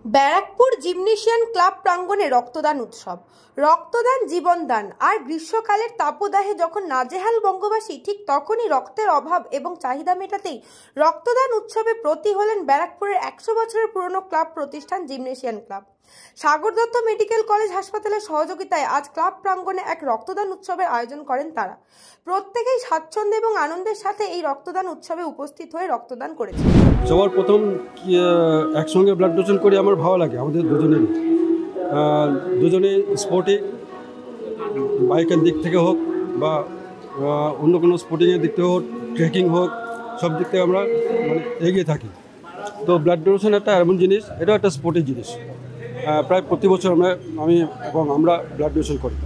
Barrackpore gymnasium club প্রাঙ্গণে রক্তদান উৎসব। রক্তদান জীবনদান। আর গ্রীষ্মকালের তাপদাহে যখন নাজেহাল বঙ্গবাসী, ঠিক তখনই রক্তের অভাব এবং চাহিদা মেটাতেই রক্তদান উৎসবে ব্রতী হলেন ব্যারাকপুরের 100 বছরের পুরনো ক্লাব প্রতিষ্ঠান gymnasium club. Sagar Dutta medical college হাসপাতালের সহযোগিতায় আজ ক্লাব প্রাঙ্গণে এক রক্তদান উৎসবের আয়োজন করেন তারা। প্রত্যেকেই স্বাচ্ছন্দ্য এবং আনন্দের সাথে এই রক্তদান উৎসবে উপস্থিত হয়ে রক্তদান করেছে। সবার প্রথম একসঙ্গে ব্লাড ডোনেশন করে আমার ভালো লাগে। আমাদের দুজনে স্পোর্টে, বাইকের দিক থেকে হোক বা অন্য কোনো স্পোর্টিংয়ের দিক থেকে হোক, ট্রেকিং হোক, সব দিক থেকে আমরা এগিয়ে থাকি। তো ব্লাড ডোনেশন একটা এমন জিনিস, এটা একটা স্পোর্টের জিনিস। প্রায় প্রতি বছর আমরা ব্লাড ডোনেশন করি।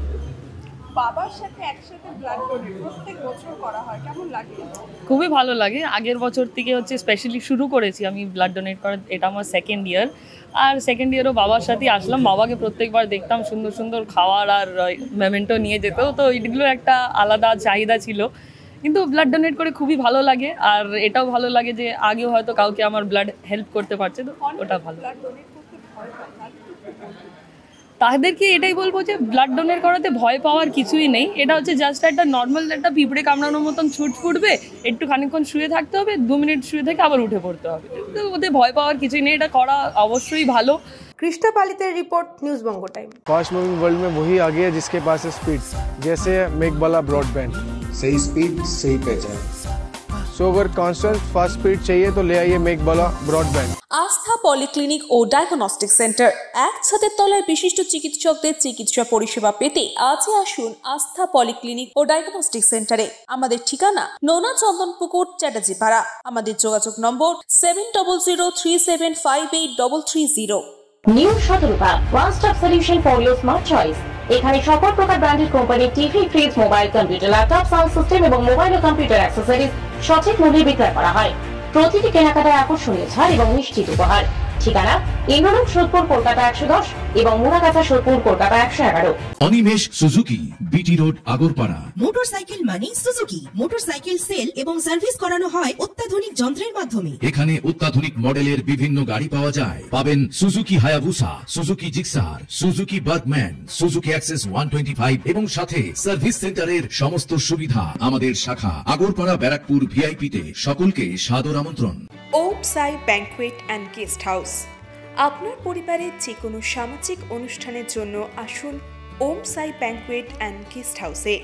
বাবার সাথে একসাথে ব্লাড ডোনেট প্রত্যেক বছর করা হয়, কেমন লাগে? খুবই ভালো লাগে। আগের বছর থেকে স্পেশালি শুরু করেছি আমি ব্লাড ডোনেট করার। এটা আমার সেকেন্ড ইয়ার, আর সেকেন্ড ইয়ারও বাবার সাথেই আসলাম। বাবাকে প্রত্যেকবার দেখতাম সুন্দর সুন্দর খাওয়ার আর মেমেন্টো নিয়ে যেত, তো এইগুলো একটা আলাদা চাহিদা ছিল। কিন্তু ব্লাড ডোনেট করে খুবই ভালো লাগে, আর এটাও ভালো লাগে যে আগেও হয়তো কাউকে আমার ব্লাড হেল্প করতে পারছে, তো ওটা ভালো। তাদেরকে এটাই বলবো যে ব্লাড ডোনেট করাতে ভয় পাওয়ার কিছুই নেই। এটা জাস্ট একটা নর্মাল একটা পিঁপড়ে কামড়ানোর মতন ছুট ফুটবে, একটু খানিকক্ষণ শুয়ে থাকতে হবে, 2 মিনিট শুয়ে থেকে আবার উঠে পড়তে হবে। তো ওদের ভয় পাওয়ার কিছুই নেই, এটা করা অবশ্যই ভালো। কৃষ্ণা পালিতের রিপোর্ট, নিউজ বঙ্গ টাইম। फास्ट मूविंग वर्ल्ड में वही आगे है जिसके पास है स्पीड, जैसे मेघबाला ब्रॉडबैंड। सही स्पीड सही पहचान। सो अगर कांस्टेंट फास्ट स्पीड चाहिए तो ले आइए मेघबाला ब्रॉडबैंड। আস্থা পলিক্লিনিক ও ডায়াগনস্টিক সেন্টার, এক ছাদের তলায় বিশিষ্ট চিকিৎসকদের চিকিৎসা পরিষেবা পেতে আজই আসুন আস্থা পলিক্লিনিক ও ডায়াগনস্টিক সেন্টারে। আমাদের ঠিকানা নোনা চন্দনপুকুর, চ্যাটার্জিপাড়া। আমাদের যোগাযোগ নম্বর 7003758330। New Shatarupa, one stop solution for your smart choice. এখানে সকল প্রকার ব্র্যান্ডেড কোম্পানির TV, fridge, mobile, computer, laptop, sound system এবং মোবাইল ও কম্পিউটার অ্যাক্সেসরিজ সঠিক মূল্যে বিক্রয় করা হয়। প্রতিটি কেনাকাটায় আকর্ষণীয় ছাড় এবং নিশ্চিত উপহার। ঠিকানা ইন্দ্রলোক, সোদপুর, কলকাতা 110 এবং Muragachha, Sodepur, Kolkata 111। Animesh Suzuki, BT road, Agarpara. Motorcycle মানে সুজুকি। মোটরসাইকেল সেল এবং সার্ভিস করানো হয় অত্যাধুনিক যন্ত্রের মাধ্যমে। এখানে অত্যাধুনিক মডেলের বিভিন্ন গাড়ি পাওয়া যায়। পাবেন Suzuki Hayabusa, Suzuki Gixxer, Suzuki Bergman, Suzuki access 125 এবং সাথে সার্ভিস সেন্টারের সমস্ত সুবিধা। আমাদের শাখা আগরপাড়া, ব্যারাকপুর ভিআইপি তে। সকলকে সাদর আমন্ত্রণ। ওম সাই ব্যাংকুয়েট অ্যান্ড গেস্ট হাউস। আপনার পরিবারের যে কোনো সামাজিক অনুষ্ঠানের জন্য আসুন ওম সাই ব্যাংকুয়েট অ্যান্ড গেস্ট হাউসে।